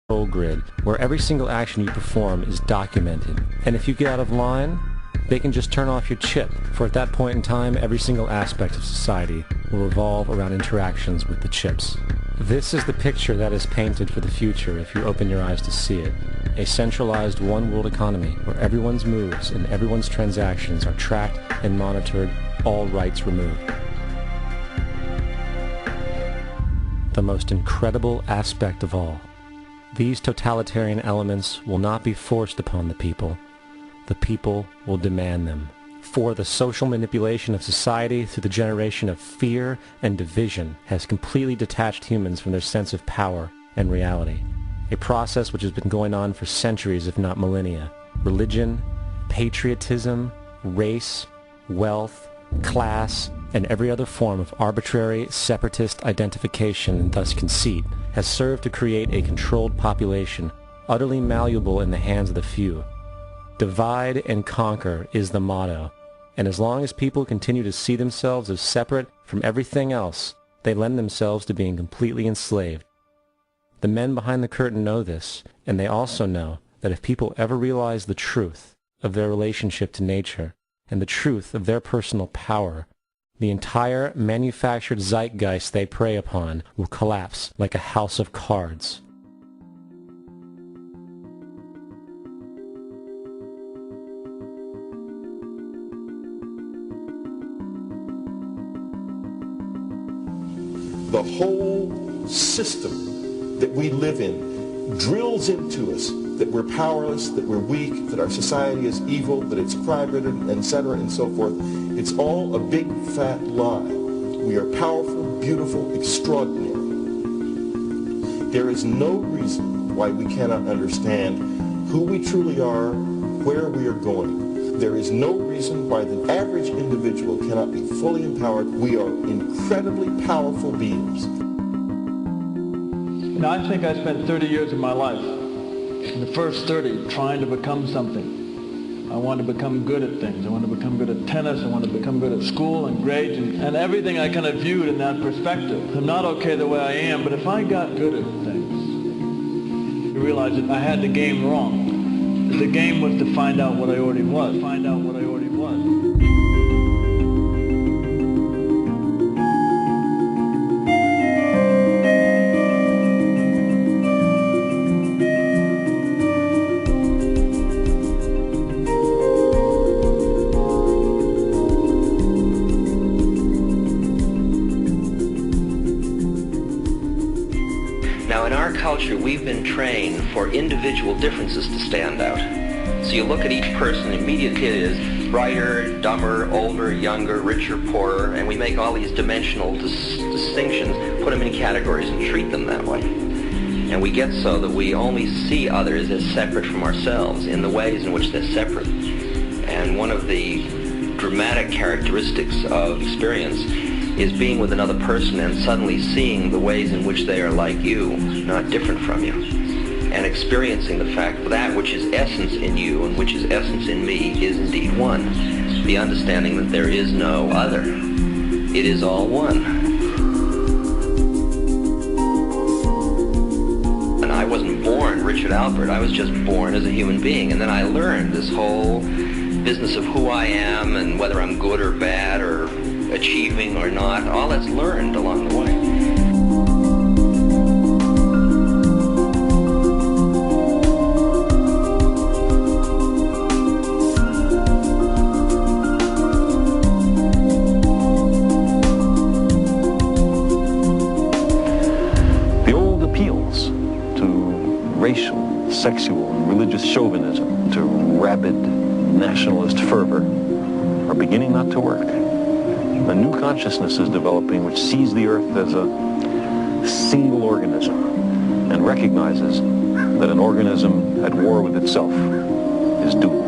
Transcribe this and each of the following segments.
control grid where every single action you perform is documented. And if you get out of line, they can just turn off your chip, for at that point in time, every single aspect of society will revolve around interactions with the chips. This is the picture that is painted for the future if you open your eyes to see it. A centralized one-world economy where everyone's moves and everyone's transactions are tracked and monitored, all rights removed. The most incredible aspect of all. These totalitarian elements will not be forced upon the people. The people will demand them. For the social manipulation of society through the generation of fear and division has completely detached humans from their sense of power and reality. A process which has been going on for centuries, if not millennia. Religion, patriotism, race, wealth, class, and every other form of arbitrary, separatist identification and thus conceit has served to create a controlled population, utterly malleable in the hands of the few. Divide and conquer is the motto, and as long as people continue to see themselves as separate from everything else, they lend themselves to being completely enslaved. The men behind the curtain know this, and they also know that if people ever realize the truth of their relationship to nature and the truth of their personal power, the entire manufactured zeitgeist they prey upon will collapse like a house of cards. The whole system that we live in drills into us that we're powerless, that we're weak, that our society is evil, that it's crime-ridden, etc., and so forth. It's all a big, fat lie. We are powerful, beautiful, extraordinary. There is no reason why we cannot understand who we truly are, where we are going. There is no reason why the average individual cannot be fully empowered. We are incredibly powerful beings. I think I spent 30 years of my life, in the first 30, trying to become something. I wanted to become good at things. I wanted to become good at tennis. I wanted to become good at school and grades and everything I kind of viewed in that perspective. I'm not okay the way I am, but if I got good at things, I realized that I had the game wrong. The game was to find out what I already was. Find out what I already was. Culture, we've been trained for individual differences to stand out. So you look at each person, immediately it is brighter, dumber, older, younger, richer, poorer, and we make all these dimensional distinctions, put them in categories and treat them that way. And we get so that we only see others as separate from ourselves in the ways in which they're separate. And one of the dramatic characteristics of experience is being with another person and suddenly seeing the ways in which they are like you, not different from you, and experiencing the fact that that which is essence in you and which is essence in me is indeed one. The understanding that there is no other. It is all one. And I wasn't born Richard Albert, I was just born as a human being, and then I learned this whole business of who I am and whether I'm good or bad or achieving or not, all that's learned along the way. The old appeals to racial, sexual, and religious chauvinism, to rabid nationalist fervor, are beginning not to work. A new consciousness is developing which sees the earth as a single organism and recognizes that an organism at war with itself is doomed.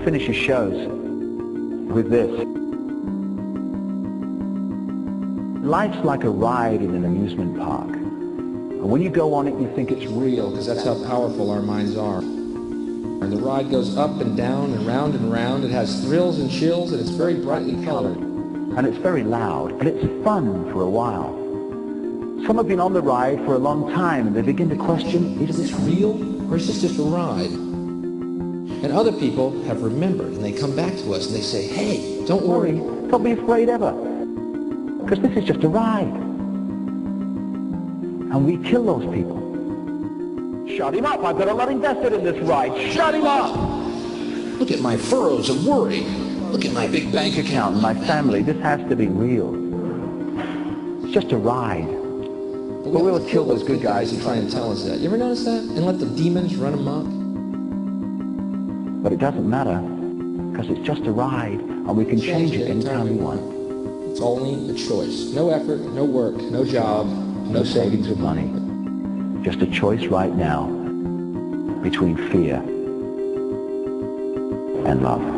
finish his shows with this. Life's like a ride in an amusement park. And when you go on it, you think it's real. Because that's how powerful our minds are. And the ride goes up and down and round and round. It has thrills and chills, and it's very brightly colored. And it's very loud, and it's fun for a while. Some have been on the ride for a long time, and they begin to question, is this real, or is this just a ride? And other people have remembered, and they come back to us, and they say, hey, don't worry. Don't be afraid ever, because this is just a ride. And we kill those people. Shut him up. I've got a lot invested in this ride. Shut him up. Look at my furrows of worry. Look at my big bank account And my family. This has to be real. It's just a ride. But we'll kill those good guys who try and tell us that. You ever notice that? And let the demons run amok? But it doesn't matter, because it's just a ride, and we can change it anytime we want. It's only a choice. No effort, no work, no job, no savings of money. Just a choice right now between fear and love.